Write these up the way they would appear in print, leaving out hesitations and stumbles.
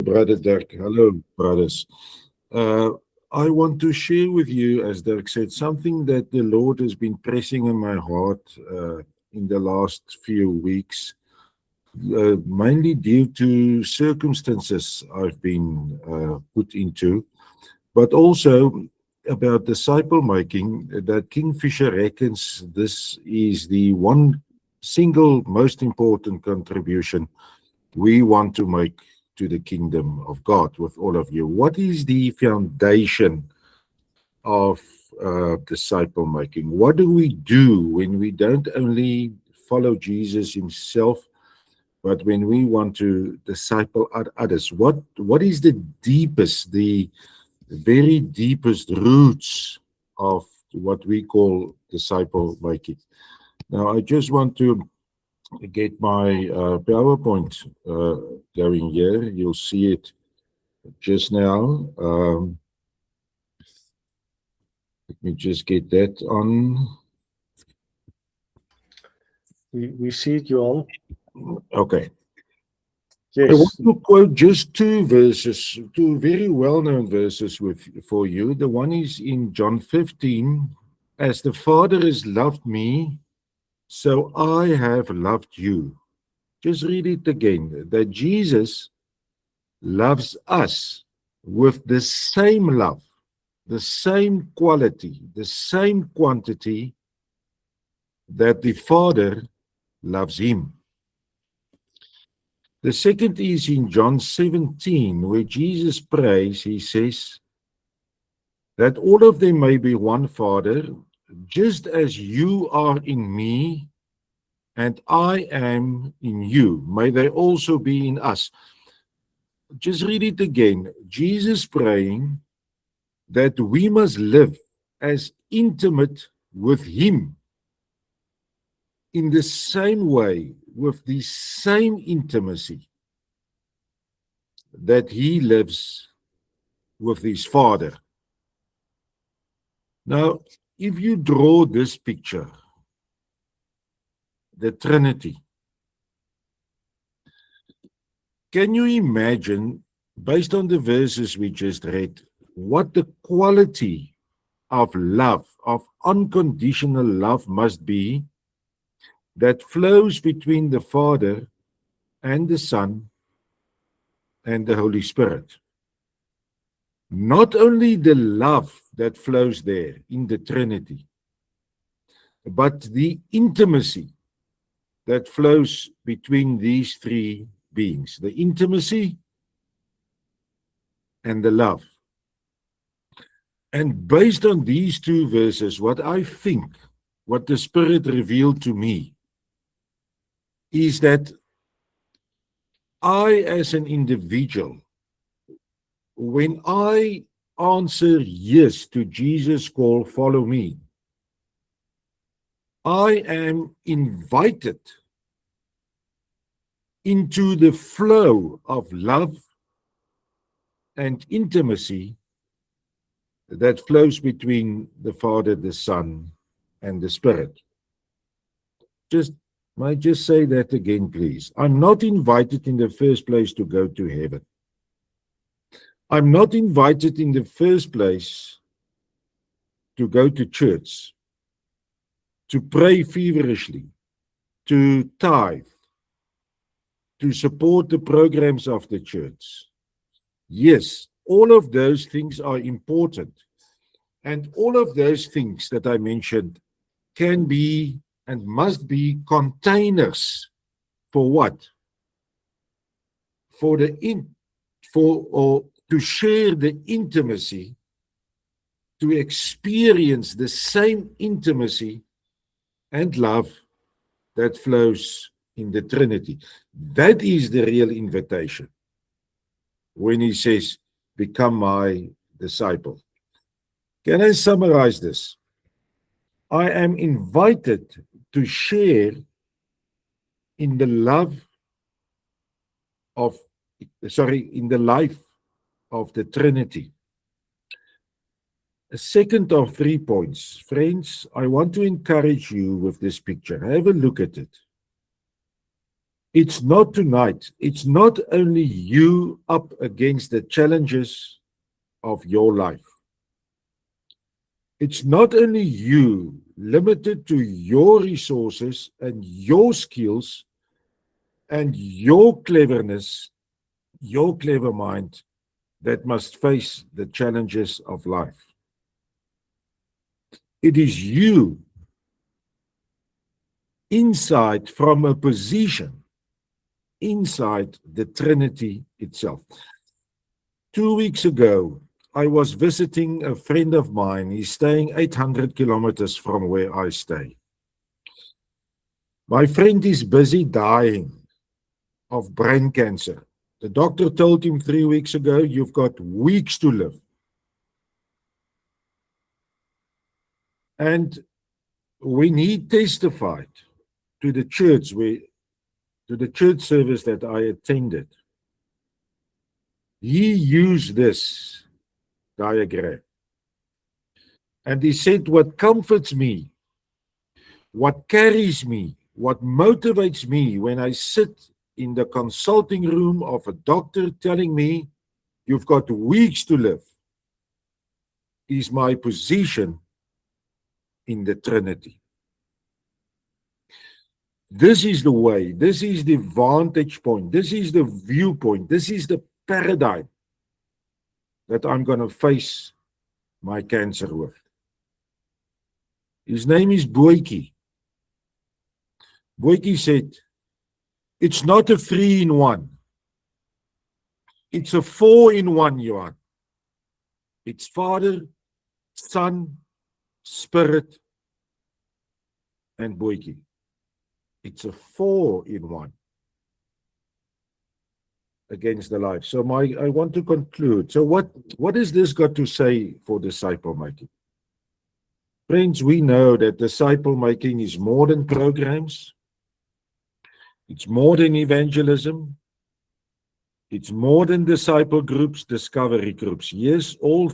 Brother Dirk. Hello, brothers. Uh, I want to share with you, as Dirk said, something that the Lord has been pressing in my heart in the last few weeks, mainly due to circumstances I've been put into, but also about disciple making, that Kingfisher reckons this is the one single most important contribution we want to make to the kingdom of God with all of you. What is the foundation of disciple making? What do we do when we don't only follow Jesus himself, but when we want to disciple others? What is the deepest, the very deepest roots of what we call disciple making? Now, I just want to get my PowerPoint going here. You'll see it just now. Let me just get that on. We see it, Johan. Okay. Yes. I want to quote just two verses, two very well-known verses for you. The one is in John 15. As the Father has loved me, so I have loved you. Just read it again. That Jesus loves us with the same love, the same quality, the same quantity that the Father loves him. The second is in John 17, where Jesus prays, he says, that all of them may be one, Father, just as you are in me and I am in you. May they also be in us. Just read it again. Jesus praying that we must live as intimate with him in the same way, with the same intimacy that he lives with his Father. Now, if you draw this picture, the Trinity, can you imagine, based on the verses we just read, what the quality of love, of unconditional love must be that flows between the Father and the Son and the Holy Spirit? Not only the love that flows there in the Trinity, but the intimacy that flows between these three beings, the intimacy and the love. And based on these two verses, what I think, what the Spirit revealed to me, is that I, as an individual, when I answer yes to Jesus' call, follow me, I am invited into the flow of love and intimacy that flows between the Father, the Son, and the Spirit. Might just say that again, please. I'm not invited in the first place to go to heaven. I'm not invited in the first place to go to church, to pray feverishly, to tithe, to support the programs of the church. Yes, all of those things are important. And all of those things that I mentioned can be and must be containers for what? For or to share the intimacy, to experience the same intimacy and love that flows in the Trinity. That is the real invitation when he says, become my disciple. Can I summarize this? I am invited to share in the love of, in the life of the Trinity. A second of 3 points. Friends, I want to encourage you with this picture. Have a look at it. It's not tonight. It's not only you up against the challenges of your life. It's not only you limited to your resources and your skills and your cleverness, your clever mind that must face the challenges of life. It is you inside from a position inside the Trinity itself. 2 weeks ago, I was visiting a friend of mine. He's staying 800 kilometers from where I stay. My friend is busy dying of brain cancer. The doctor told him 3 weeks ago, you've got weeks to live. And when he testified to the church, to the church service that I attended, he used this diagram. And he said, what comforts me, what carries me, what motivates me when I sit in the consulting room of a doctor telling me, you've got weeks to live, is my position in the Trinity. This is the way, this is the vantage point, this is the viewpoint, this is the paradigm that I'm going to face my cancer with. His name is Boetjie. Boetjie said, it's not a 3-in-1. It's a 4-in-1, Johan. It's Father, Son, Spirit, and Boetjie. It's a 4-in-1 against the life. So I want to conclude. So what has this got to say for disciple making? Friends, we know that disciple making is more than programs. It's more than evangelism. It's more than disciple groups, discovery groups. Yes, all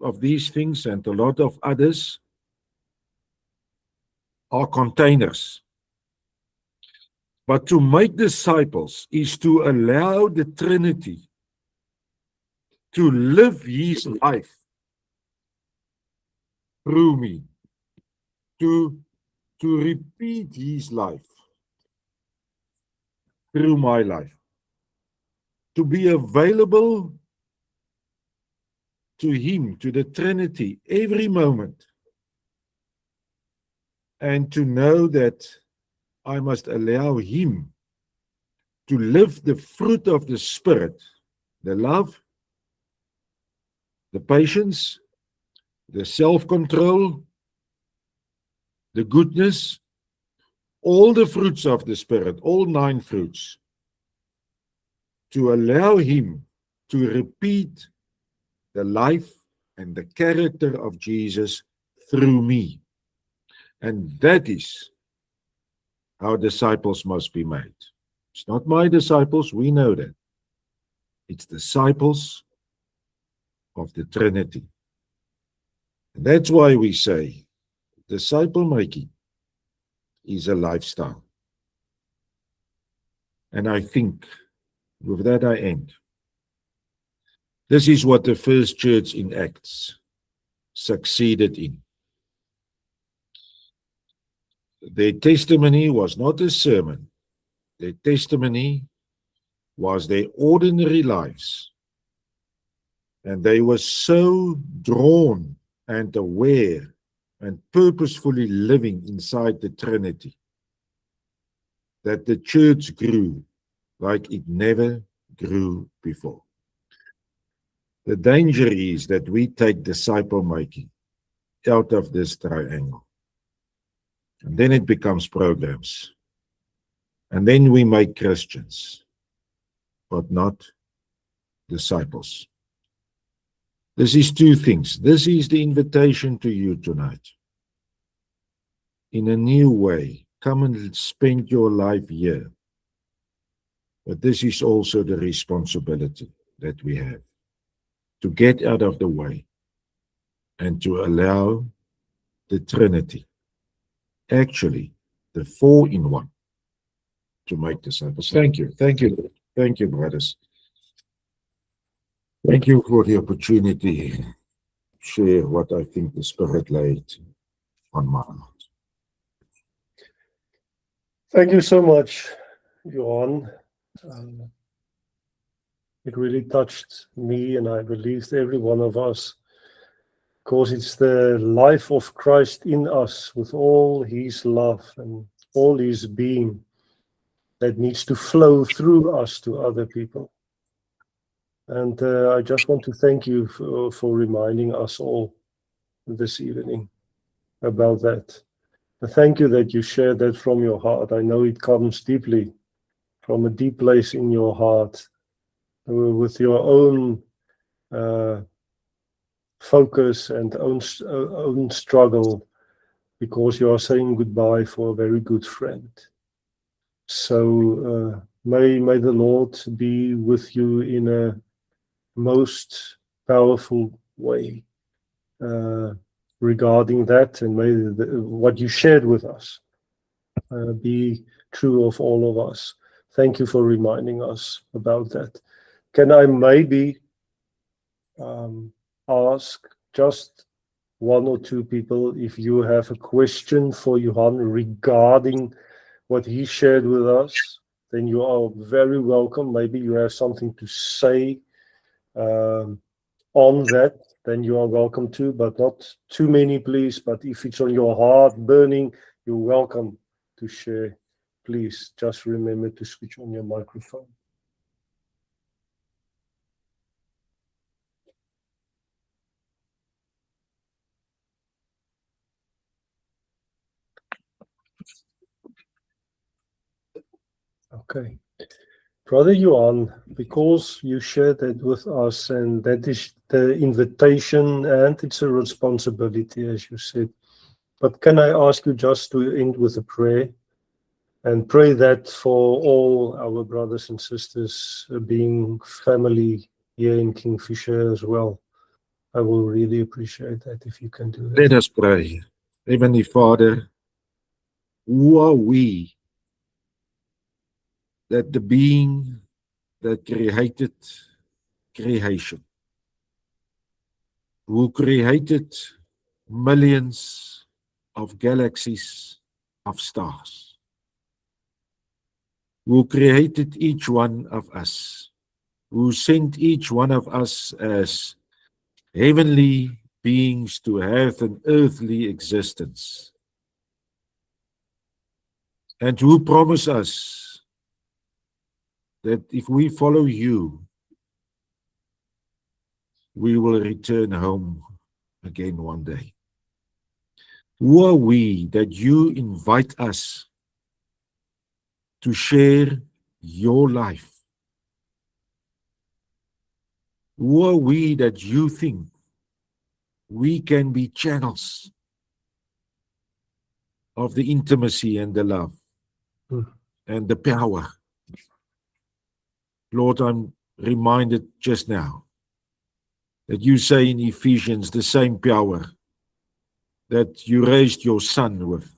of these things and a lot of others are containers. But to make disciples is to allow the Trinity to live his life through me, to repeat his life through my life, to be available to him, to the Trinity, every moment, and to know that I must allow him to live the fruit of the Spirit, the love, the patience, the self-control, the goodness, all the fruits of the Spirit, all 9 fruits, to allow him to repeat the life and the character of Jesus through me. And that is how disciples must be made. It's not my disciples, we know that. It's disciples of the Trinity. And that's why we say disciple making is a lifestyle. And I think with that I end. This is what the first church in Acts succeeded in. Their testimony was not a sermon. Their testimony was their ordinary lives. And they were so drawn and aware and purposefully living inside the Trinity that the church grew like it never grew before. The danger is that we take disciple making out of this triangle. And then it becomes programs. And then we make Christians, but not disciples. This is 2 things. This is the invitation to you tonight. In a new way, come and spend your life here. But this is also the responsibility that we have, to get out of the way and to allow the Trinity, actually the 4-in-1, to make disciples. Thank you. Thank you. Thank you, brothers. Thank you for the opportunity to share what I think the Spirit laid on my heart. Thank you so much, Johan. It really touched me, and I believe every one of us, because it's the life of Christ in us with all his love and all his being that needs to flow through us to other people. And I just want to thank you for reminding us all this evening about that. And thank you that you shared that from your heart. I know it comes deeply from a deep place in your heart with your own focus and own struggle, because you are saying goodbye for a very good friend. So may the Lord be with you in a most powerful way regarding that, and may what you shared with us be true of all of us. Thank you for reminding us about that. Can I maybe ask just one or two people if you have a question for Johan regarding what he shared with us? Then you are very welcome. Maybe you have something to say on that, then you are welcome to, but not too many, please. But if it's on your heart burning, you're welcome to share. Please just remember to switch on your microphone. Okay. Brother Johan, because you shared that with us, and that is the invitation and it's a responsibility, as you said. But can I ask you just to end with a prayer, and pray that for all our brothers and sisters being family here in Kingfisher as well? I will really appreciate that if you can do that. Let us pray. Heavenly Father, who are we that the being that created creation, who created millions of galaxies of stars, who created each one of us, who sent each one of us as heavenly beings to have an earthly existence, and who promise us that if we follow you, we will return home again one day. Who are we that you invite us to share your life? Who are we that you think we can be channels of the intimacy and the love and the power? Lord, I'm reminded just now that you say in Ephesians the same power that you raised your Son with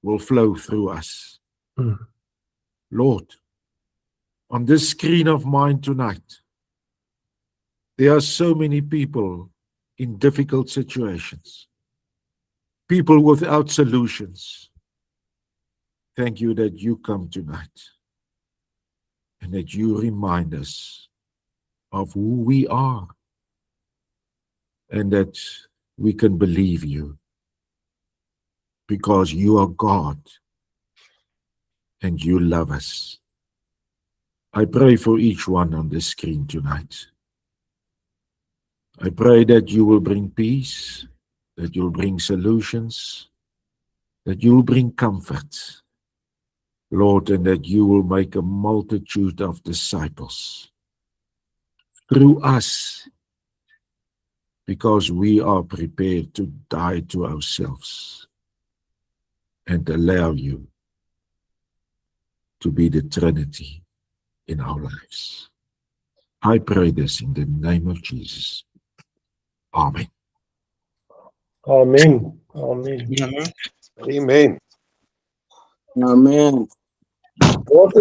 will flow through us. Lord, on this screen of mine tonight, there are so many people in difficult situations, people without solutions. Thank you that you come tonight and that you remind us of who we are and that we can believe you because you are God and you love us. I pray for each one on this screen tonight. I pray that you will bring peace, that you'll bring solutions, that you'll bring comfort, Lord, and that you will make a multitude of disciples through us, because we are prepared to die to ourselves and allow you to be the Trinity in our lives. I pray this in the name of Jesus. Amen. Amen. Amen. Amen. Amen. What